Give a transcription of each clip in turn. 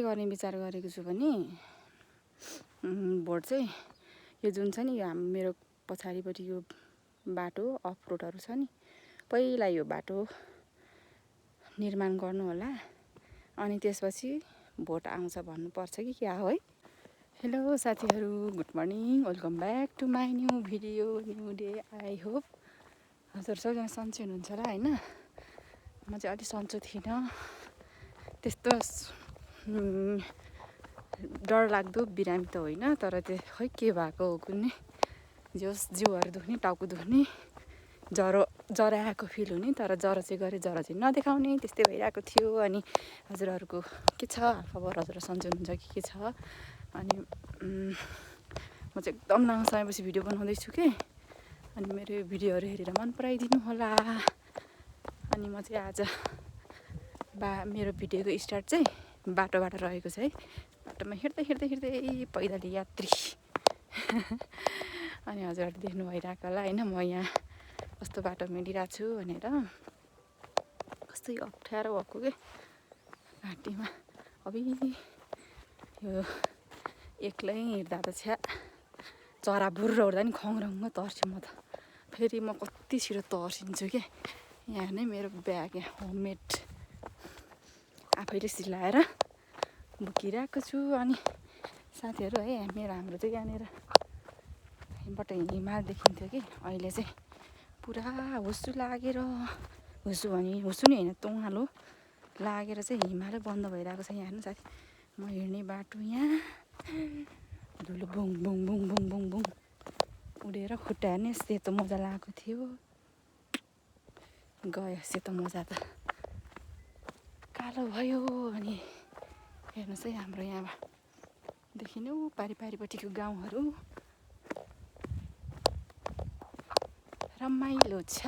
गर्ने विचार गरेको छु भने भोट चाहिँ यो जुन छ नि यो मेरो पछाडिपट्टि यो बाटो अफ रोडहरू छ नि पहिला यो बाटो निर्माण गर्नु होला अनि त्यसपछि भोट आउँछ भन्नुपर्छ कि क्या हो है। हेलो साथीहरू, good morning, welcome back to my new video, new day. I hope हजुर सबैजना सन्चै हुनुहुन्छ होला होइन। म चाहिँ अलि सन्चो थिइनँ, त्यस्तो डरलाग्दो बिरामी त होइन, तर त्यो खै के भएको हो कुनै जोस् जिउहरू दुख्ने, टाउको दुख्ने, ज्वरो आएको फिल हुने, तर ज्वरो चाहिँ नदेखाउने, त्यस्तै भइरहेको थियो। अनि हजुरहरूको के छ खबर, हजुर सन्चै हुनुहुन्छ कि के छ। अनि म चाहिँ एकदम लामो समयपछि भिडियो बनाउँदैछु कि, अनि मेरो यो भिडियोहरू हेरेर मन पराइदिनु होला। अनि म चाहिँ आज मेरो भिडियोको स्टार्ट चाहिँ बाटोबाट रहेको छ है। बाटोमा हिँड्दै पैदल यात्री अनि हजुरहरूले देख्नु भइरहेको होला होइन, म यहाँ कस्तो बाटो हिँडिरहेको छु भनेर। कस्तो अप्ठ्यारो भएको के घाँटीमा अबि यो एक्लै हिँड्दा त छ्या चरा बुर्र उड्दा नि खङ्रङ्ग तर्छु म त। फेरि म कति छिटो तर्सिन्छु क्या। यहाँ नै मेरो ब्याग यहाँ होममेड आफैले सिलाएर बोकिरहेको छु। अनि साथीहरू है, हाम्रो चाहिँ यहाँनिर बाट हिमाल देखिन्थ्यो कि अहिले चाहिँ पुरा हुस्सु लागेर, हुस्सु नि होइन तोङ्गालो लागेर चाहिँ हिमालै बन्द भइरहेको छ। यहाँ हेर्नु साथी, म हिँड्ने बाटो यहाँ धुलो बुङ बुङ बुङ बुङ बुङ बुङ उडेर खुट्टा हेर्ने सेतो मोजा लगाएको थियो, गयो सेतो मोजा त कालो भयो। अनि हेर्नुहोस् है, हाम्रो यहाँ देखिनु पारिपट्टिको गाउँहरू रमाइलो छ।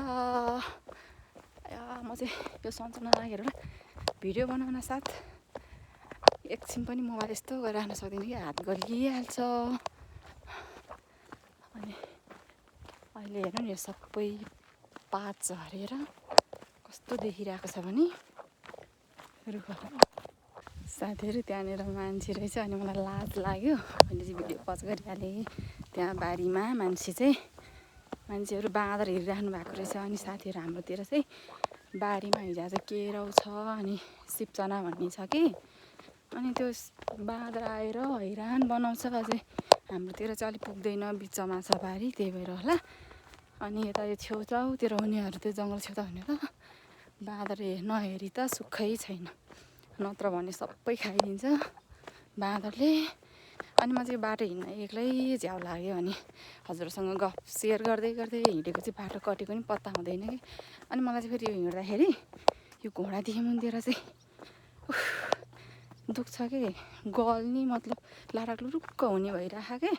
म चाहिँ यो सन्चो नलागेर होला भिडियो बनाउन साथ एकछिन पनि मोबाइल यस्तो गरेर राख्न सक्दिनँ कि हात गलिहाल्छ। अनि अहिले हेर्नु नि यो सबै पात झरेर कस्तो देखिरहेको छ भने रुखहरू। साथीहरू त्यहाँनिर मान्छे रहेछ, अनि मलाई लाज लाग्यो, मैले चाहिँ भिडियो पज गरिहालेँ। त्यहाँ बारीमा मान्छेहरू बाँदर हेरिराख्नु भएको रहेछ। अनि साथीहरू हाम्रोतिर चाहिँ बारीमा हिजो आज केराउ छ अनि सिप्चना भन्ने छ कि, अनि त्यो बाँदर आएर हैरान बनाउँछ। अझै हाम्रोतिर चाहिँ अलिक पुग्दैन, बिचमा छ बारी, त्यही भएर होला। अनि यता यो छेउछाउतिर हुनेहरू त्यो जङ्गल छेउछाउ हुने त बाँदर नहेरी त सुखै छैन, नत्र भने सबै खाइदिन्छ बाँदरले। अनि म चाहिँ बाटो हिँड्न एक्लै झ्याउ लाग्यो। अनि हजुरसँग गफ सेयर गर्दै हिँडेको चाहिँ बाटो कटेको नि पत्ता हुँदैन कि। अनि मलाई चाहिँ फेरि यो हिँड्दाखेरि यो घोडादेखि मुनितिर चाहिँ दुख्छ कि, गल्ने मतलब लाराक लुरुक्क हुने भइरहेको के।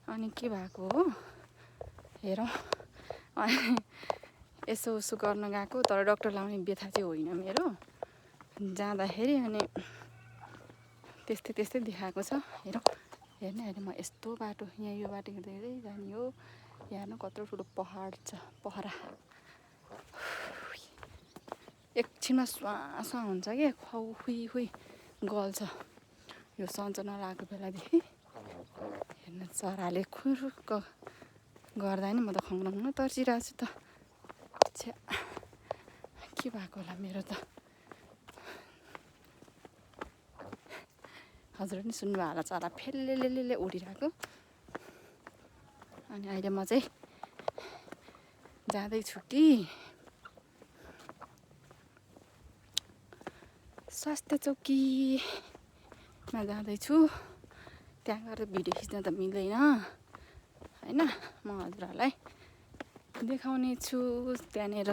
अनि के भएको हो हेरौँ। अनि यसो उसो गर्न गएको, तर डक्टर लाउने व्यथा चाहिँ होइन मेरो जाँदाखेरि। अनि त्यस्तै देखाएको छ। हेर्नु म यस्तो बाटो, यहाँ यो बाटो हिँड्दै जाने हो। यहाँ हेर्नु कत्रो ठुलो पहाड छ, पहरा एकछिनमा स्वास्वा हुन्छ क्या, खुइ गल्छ यो सन्चो नलागेको बेलादेखि। हेर्नु चराले खुरुक्क गर्दा नि म त खङ्रङ्ग तर्सिरहेको छु त। छ्या के भएको होला मेरो त। हजुर पनि सुन्नुभयो होला चरा फेलले उडिरहेको। अनि अहिले म चाहिँ जाँदैछु कि स्वास्थ्य चौकीमा जाँदैछु। त्यहाँ गएर भिडियो खिच्न त मिल्दैन होइन, म हजुरहरूलाई देखाउने छु त्यहाँनिर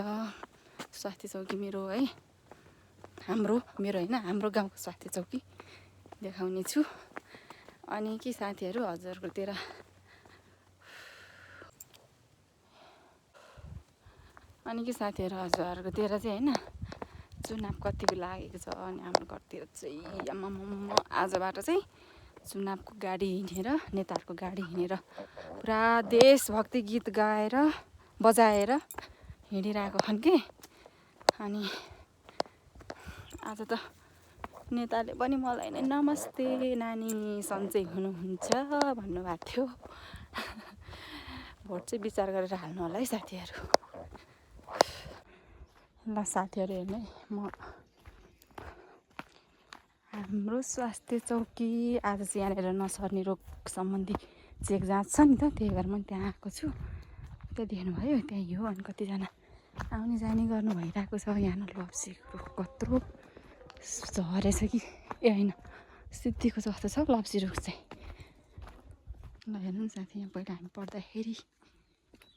स्वास्थ्य चौकी मेरो है, मेरो होइन हाम्रो गाउँको स्वास्थ्य चौकी देखाउने छु। अनि के साथीहरू हजुरहरूकोतिर चाहिँ होइन चुनाव कतिको लागेको छ। अनि हाम्रो घरतिर चाहिँ आम्मामा आजबाट चाहिँ चुनावको गाडी हिँडेर, नेताहरूको गाडी हिँडेर पुरा देशभक्ति गीत गाएर बजाएर हिँडिरहेको छन् कि। अनि आज त नेताले पनि मलाई नै नमस्ते नानी सन्चै हुनुहुन्छ भन्नुभएको थियो। भोट चाहिँ विचार गरेर हाल्नु होला है साथीहरू। ल साथीहरू हेर्ने म हाम्रो स्वास्थ्य चौकी आज चाहिँ यहाँनिर नसर्ने रोग सम्बन्धी चेक जाँच छ नि त, त्यही भएर म त्यहाँ आएको छु। त्यो देख्नुभयो त्यहीँ हो। अनि कतिजना आउने जाने गर्नु भइरहेको छ। यहाँ लप्सीको कत्रो झरेछ कि ए होइन सिद्धिको जस्तो छ लप्सी रुख चाहिँ। ल हेर्नु नि साथी, यहाँ पहिला हामी पढ्दाखेरि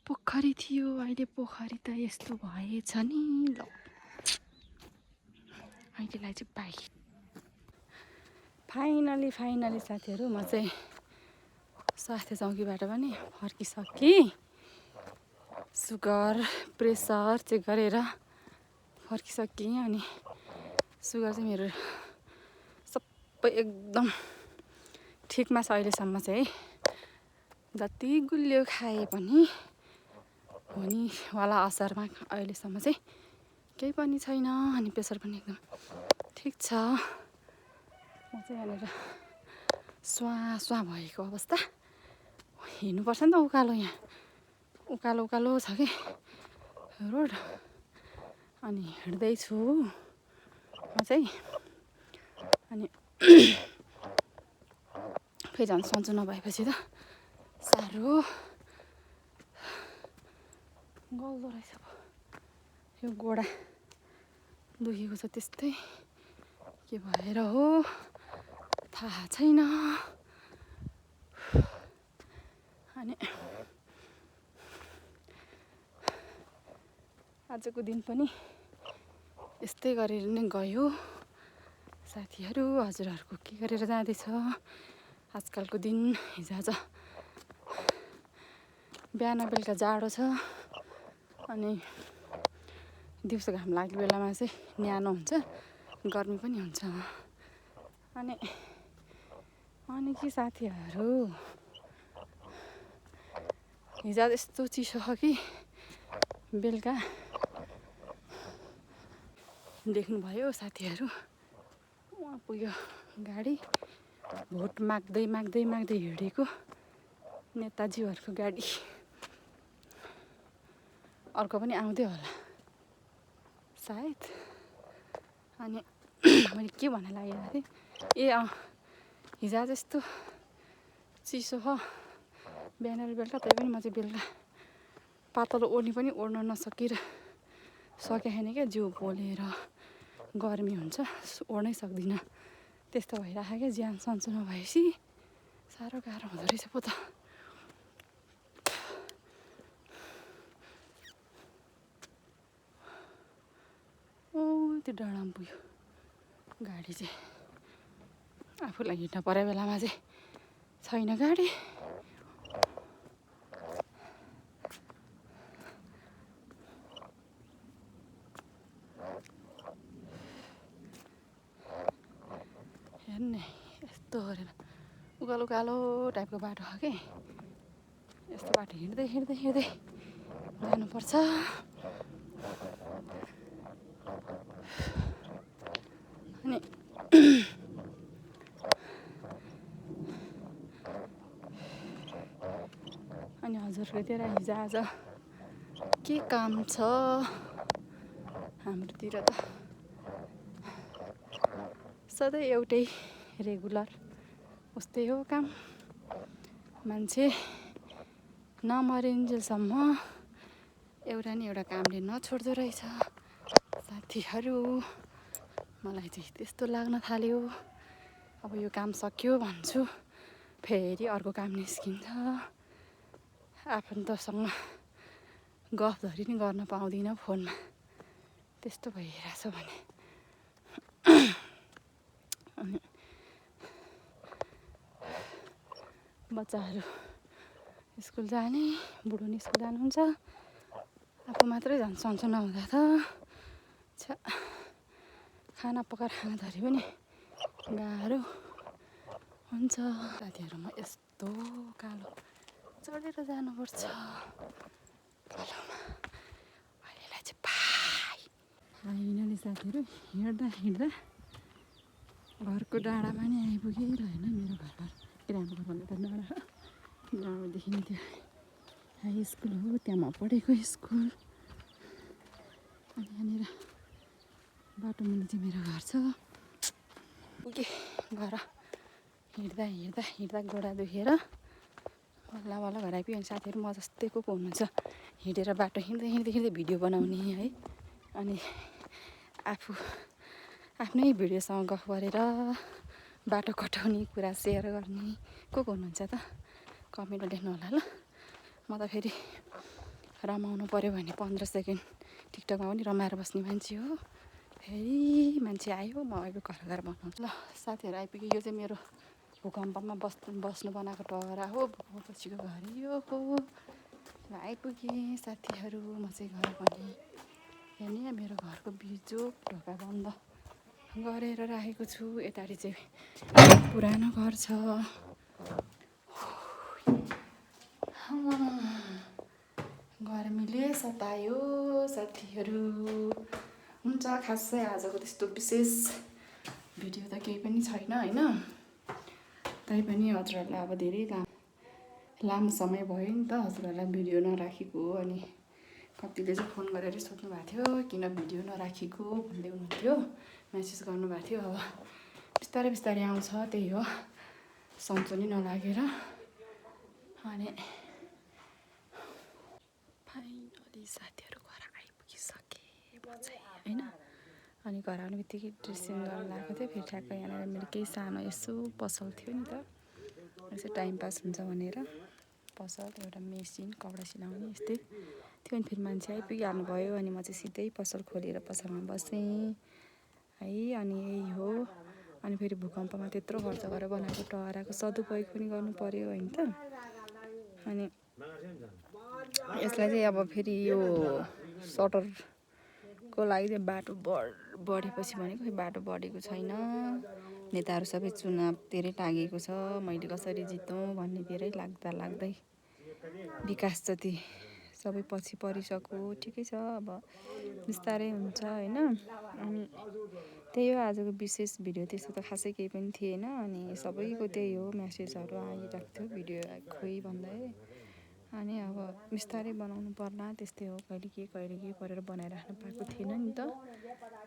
पोखरी थियो, अहिले पोखरी त यस्तो भएछ नि। ल अहिलेलाई चाहिँ पाइ फाइनली साथीहरू म चाहिँ स्वास्थ्य चौकीबाट पनि फर्किसकेँ। सुगर प्रेसर चेक गरेर फर्किसकेँ। अनि सुगर चाहिँ मेरो सबै एकदम ठिकमा छ अहिलेसम्म चाहिँ है। जति गुलियो खाए पनि हुनेवाला असरमा अहिलेसम्म चाहिँ केही पनि छैन। अनि प्रेसर पनि एकदम ठिक छ। म चाहिँ यहाँनिर स्वाँ भएको अवस्था। हिँड्नुपर्छ नि त उकालो, यहाँ उकालो छ कि रोड। अनि हिँड्दैछु म चाहिँ। अनि फेरि झन् सन्चो नभएपछि त साह्रो गल्दो रहेछ। यो गोडा दुखेको छ त्यस्तै के भएर हो थाहा छैन। अनि आजको दिन पनि यस्तै गरेर नै गयो साथीहरू। हजुरहरूको के गरेर जाँदैछ आजकलको दिन? हिजो बिहान बेलुका जाडो छ अनि दिउँसो घाम लाग्ने बेलामा चाहिँ न्यानो हुन्छ, गर्मी पनि हुन्छ। अनि के साथीहरू हिजो यस्तो चिसो छ कि बेलुका देख्नुभयो साथीहरू, उहाँ पुग्यो गाडी। भोट माग्दै हिँडेको नेताजीहरूको गाडी। अर्को पनि आउँदै होला सायद। अनि मैले के भन्न लागेको थिएँ, हिजो आज यस्तो चिसो छ बिहान र बेलुका, त्यही पनि म चाहिँ बेलुका पातलो ओढ्नी पनि ओढ्न सकेको छैन क्या। जिउ पोलेर गर्मी हुन्छ, ओढ्नै सक्दिनँ। त्यस्तो भइरहेको क्या। ज्यान सन्चो नभएपछि साह्रो गाह्रो हुँदो रहेछ पो त। त्यो डाँडामा पुग्यो गाडी चाहिँ। आफूलाई हिँड्न परे बेलामा चाहिँ छैन गाडी। हेर्ने यस्तो गरेर उकालो टाइपको बाटो छ कि यस्तो बाटो हिँड्दै जानुपर्छ। अनि हजुरहरूतिर हिजो आज के काम छ? हाम्रोतिर त सधैँ एउटै रेगुलर उस्तै हो काम। मान्छे नमरिन्जेलसम्म एउटा न एउटा कामले नछोड्दो रहेछ साथीहरू। मलाई चाहिँ त्यस्तो लाग्न थाल्यो। अब यो काम सक्यो भन्छु, फेरि अर्को काम निस्किन्छ। आफन्तसँग गफधरी नि गर्न पाउँदिनँ फोनमा, त्यस्तो भइरहेछ भने। अनि बच्चाहरू स्कुल जाने, बुढो नि स्कुल जानुहुन्छ। आफू मात्रै झन् सन्चो नहुँदा त खाना पकाएर खाँदाखेरि पनि गाह्रो हुन्छ साथीहरू। म यस्तो कालो चढेर जानुपर्छ कालोमा। अहिलेलाई चाहिँ फाइनली साथीहरू हिँड्दा घरको डाँडामा नि आइपुगेँ ल होइन मेरो घरबाट के राम्रो घर भन्दा त डाँडा डाँडादेखि त्यो हाई स्कुल हो त्यहाँ म पढेको स्कुल अनि यहाँनिर बाटो मुनि चाहिँ मेरो घर छ पुगेँ घर हिँड्दा हिँड्दा हिँड्दा गोडा दुखेर बल्ल बल्ल घर आइपुग्यो अनि साथीहरू म जस्तै को हुनुहुन्छ हिँडेर बाटो हिँड्दै हिँड्दै हिँड्दै भिडियो बनाउने है अनि आफू आफ्नै भिडियोसँग गफ गरेर बाटो कटाउने कुरा सेयर गर्ने को हुनुहुन्छ त कमेन्टमा लेख्नु होला ल म त फेरि रमाउनु पऱ्यो भने 15 सेकेन्ड टिकटकमा पनि रमाएर बस्ने मान्छे हो फेरि मान्छे आयो म अहिले घर बनाउँछु ल साथीहरू आइपुग्यो यो चाहिँ मेरो भूकम्पमा बस्नु बनाएको टहरा हो भूकम्पपछिको घर यो हो ल आइपुगेँ साथीहरू म चाहिँ घर बनेँ यहाँ मेरो घरको बिजोक ढोका बन्द गरेर राखेको छु यतापट्टि चाहिँ पुरानो घर छ गर्मीले सतायो साथीहरू हुन्छ खासै आजको त्यस्तो विशेष भिडियो त केही पनि छैन होइन तैपनि हजुरहरूलाई अब धेरै लामो समय भयो नि त हजुरहरूलाई भिडियो नराखेको अनि कतिले चाहिँ फोन गरेर सोध्नु भएको थियो किन भिडियो नराखेको भन्दै हुनुहुन्थ्यो मेसेज गर्नुभएको थियो अब बिस्तारै बिस्तारै आउँछ त्यही हो सन्चो नि नलागेर अनि फाइनली साथीहरू घर आइपुगिसकेँ म चाहिँ होइन अनि घर आउने बित्तिकै ड्रेसिङ गर्न लगाएको थिएँ फेरि ठ्याक्क यहाँनिर मेरो केही सानो यसो पसल थियो नि त यसो टाइम पास हुन्छ भनेर पसल एउटा मेसिन कपडा सिलाउने यस्तै थियो अनि फेरि मान्छे आइपुगिहाल्नु भयो अनि म चाहिँ सिधै पसल खोलेर पसलमा बसेँ है अनि यही हो अनि फेरि भूकम्पमा त्यत्रो खर्च गरेर बनाएको टहराको सदुपयोग पनि गर्नु पर्यो होइन त अनि यसलाई चाहिँ अब फेरि यो सटरको लागि चाहिँ बाटो बढेपछि भनेको बाटो बढेको छैन नेताहरू सबै चुनावतिरै लागेको छ मैले कसरी जितौँ भन्ने धेरै लाग्दै विकास जति सबै पछि परिसक्यो ठिकै छ अब बिस्तारै हुन्छ होइन अनि त्यही हो आजको विशेष भिडियो त्यस्तो त खासै केही पनि थिएन अनि सबैको त्यही हो म्यासेजहरू आइरहेको थियो भिडियो खोइ भन्दै अनि अब बिस्तारै बनाउनु पर्ला त्यस्तै हो कहिले के परेर बनाइराख्नु पाएको थिएन नि त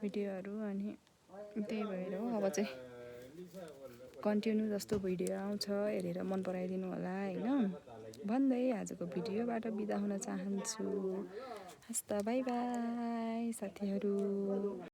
भिडियोहरू अनि त्यही भएर हो अब चाहिँ कन्टिन्यू जस्तो भिडियो आउँछ हेरेर मन पराइदिनु होला होइन भन्दै आजको भिडियोबाट बिदा हुन चाहन्छु हस् त बाई बाई साथीहरू।